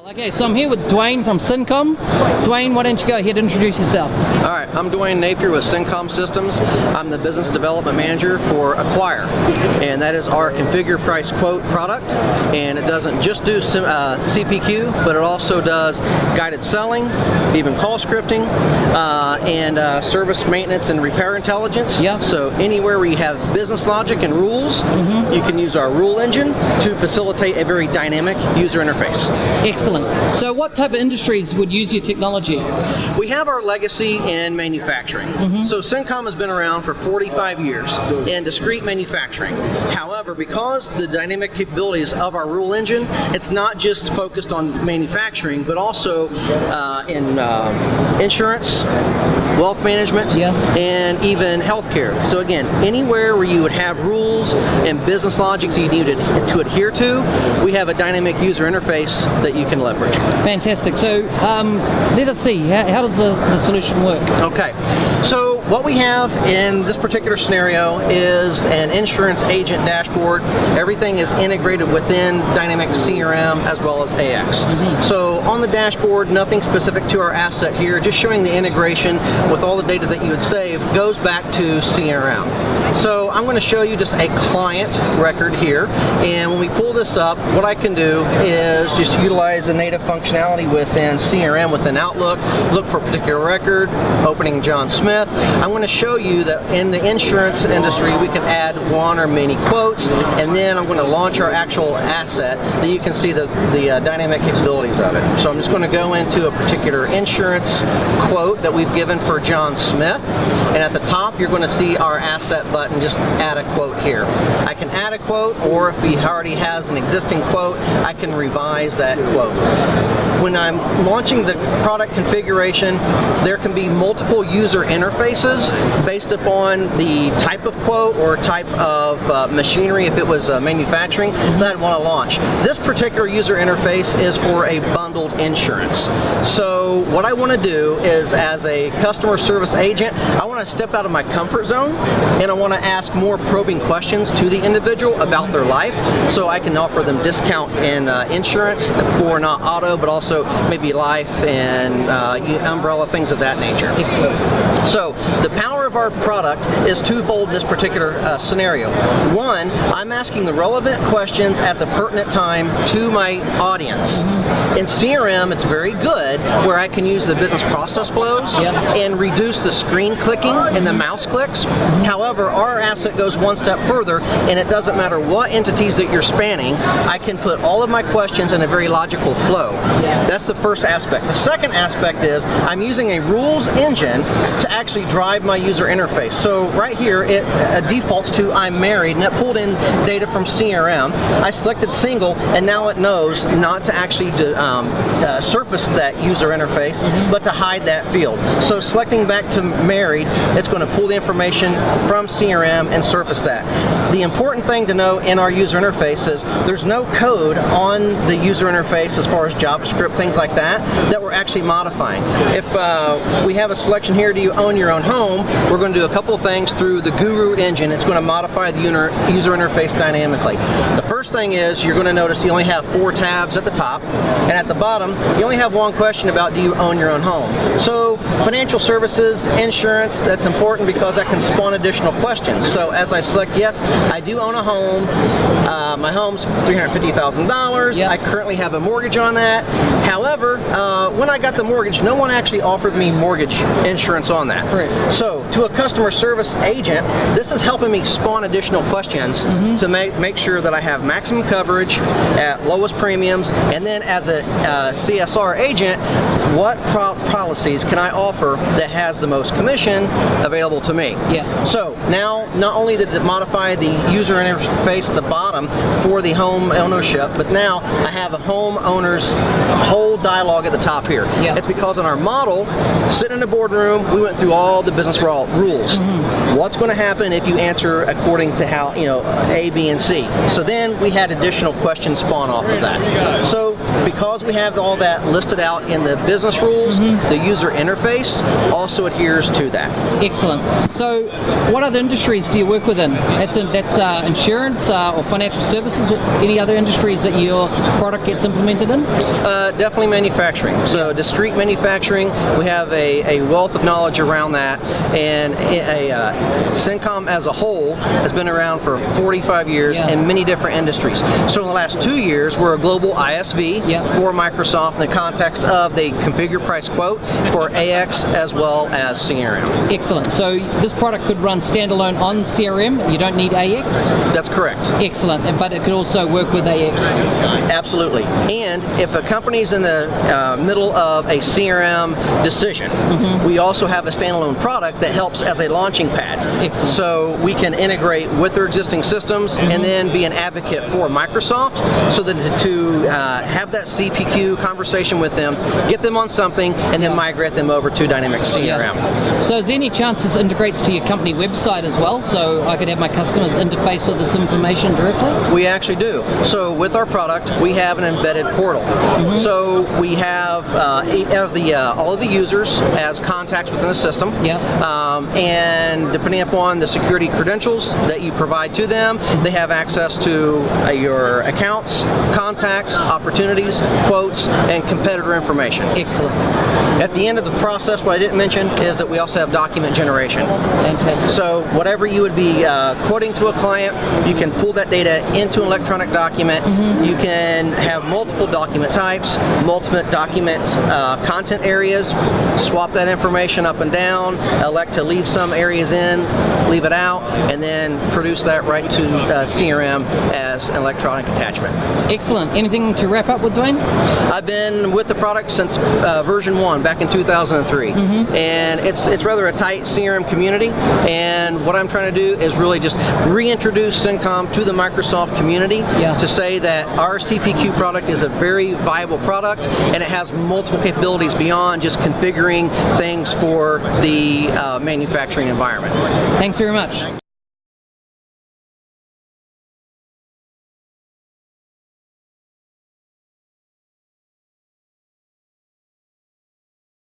Okay, so I'm here with Duane from Cincom. Duane, why don't you go ahead and introduce yourself? All right, I'm Duane Napler with Cincom Systems. I'm the Business Development Manager for Acquire, and that is our Configure Price Quote product. And it doesn't just do CPQ, but it also does guided selling, even call scripting, and service maintenance and repair intelligence. Yep. So anywhere where you have business logic and rules, you can use our rule engine to facilitate a very dynamic user interface. Excellent. So what type of industries would use your technology? We have our legacy in manufacturing. So Cincom has been around for 45 years in discrete manufacturing. However, because the dynamic capabilities of our rule engine, it's not just focused on manufacturing, but also in insurance, wealth management, and even healthcare. So again, anywhere where you would have rules and business logic that you need to adhere to, we have a dynamic user interface that you can leverage. Fantastic. So let us see, how does the solution work? Okay, so what we have in this particular scenario is an insurance agent dashboard. Everything is integrated within Dynamics CRM as well as AX. So on the dashboard, nothing specific to our asset here, just showing the integration with all the data that you would save goes back to CRM. So I'm going to show you just a client record here, and when we pull this up, what I can do is just utilize the native functionality within CRM, within Outlook, look for a particular record, opening John Smith. I'm going to show you that in the insurance industry we can add one or many quotes, and then I'm going to launch our actual asset that you can see the dynamic capabilities of it. So I'm just going to go into a particular insurance quote that we've given for John Smith, and at the top you're going to see our asset button, just add a quote here. I can add a quote, or if he already has an existing quote, I can revise that quote. When I'm launching the product configuration, there can be multiple user interfaces based upon the type of quote or type of machinery, if it was manufacturing, that I'd want to launch. This particular user interface is for a bundled insurance. So what I want to do is, as a customer service agent, I want to step out of my comfort zone and I want to ask more probing questions to the individual about their life, so I can offer them discount in insurance for not auto, but also maybe life and umbrella, things of that nature. Excellent. So the power of our product is twofold in this particular scenario. One, I'm asking the relevant questions at the pertinent time to my audience. In CRM, it's very good where I can use the business process flows and reduce the screen clicking and the mouse clicks. However, our asset goes one step further, and it doesn't matter what entities that you're spanning, I can put all of my questions in a very logical flow. That's the first aspect. The second aspect is I'm using a rules engine to actually drive my user interface. So right here it defaults to I'm married, and it pulled in data from CRM. I selected single, and now it knows not to actually surface that user interface, but to hide that field. So selecting back to married, it's going to pull the information from CRM and surface that. The important thing to know in our user interface is there's no code on the user interface as far as JavaScript, things like that we're actually modifying. If we have a selection here, do you own your own home, we're going to do a couple of things through the Guru engine. It's going to modify the user interface dynamically. The first thing is you're going to notice you only have 4 tabs at the top, and at the bottom you only have one question about do you own your own home. So financial services, insurance, that's important because that can spawn additional questions. So as I select yes, I do own a home, my home's $350,000, I currently have a mortgage on that. However, when I got the mortgage, no one actually offered me mortgage insurance on that. Right. So to a customer service agent, this is helping me spawn additional questions to make sure that I have maximum coverage at lowest premiums, and then as a CSR agent, what policies can I offer that has the most commission available to me? So now not only did it modify the user interface at the bottom for the home ownership, but now I have a homeowner's whole dialogue at the top here. It's because in our model, sitting in a boardroom, we went through all the business rules. What's going to happen if you answer according to how, A, B, and C? So then we had additional questions spawn off of that. So because we have all that listed out in the business rules, the user interface also adheres to that. Excellent. So, what other industries do you work within? That's insurance or financial services, or any other industries that your product gets implemented in? Definitely manufacturing. So discrete manufacturing, we have a wealth of knowledge around that, and Cincom as a whole has been around for 45 years in many different industries. So in the last 2 years, we're a global ISV for Microsoft in the context of they configure price quote for AX as well as CRM. Excellent. So this product could run standalone on CRM. You don't need AX? That's correct. Excellent. But it could also work with AX? Absolutely. And if a company's in the middle of a CRM decision, we also have a standalone product that helps as a launching pad. Excellent. So we can integrate with their existing systems and then be an advocate for Microsoft, so that to have that CPQ conversation with them, get them on something, and then migrate them over to Dynamics CRM. So is there any chance this integrates to your company website as well, so I could have my customers interface with this information directly? We actually do. So with our product, we have an embedded portal. So we have all of the users as contacts within the system, and depending upon the security credentials that you provide to them, they have access to your accounts, contacts, opportunities, quotes, and competitor information. Excellent. At the end of the process, what I didn't mention is that we also have document generation. Fantastic. So whatever you would be quoting to a client, you can pull that data into an electronic document. You can have multiple document types, multiple document content areas, swap that information up and down, elect to leave some areas in, leave it out, and then produce that right into CRM as an electronic attachment. Excellent. Anything to wrap up with, Duane? I've been with the product since version 1 back in 2003, and it's rather a tight CRM community, and what I'm trying to do is really just reintroduce Cincom to the Microsoft community to say that our CPQ product is a very viable product, and it has multiple capabilities beyond just configuring things for the manufacturing environment. Thanks very much.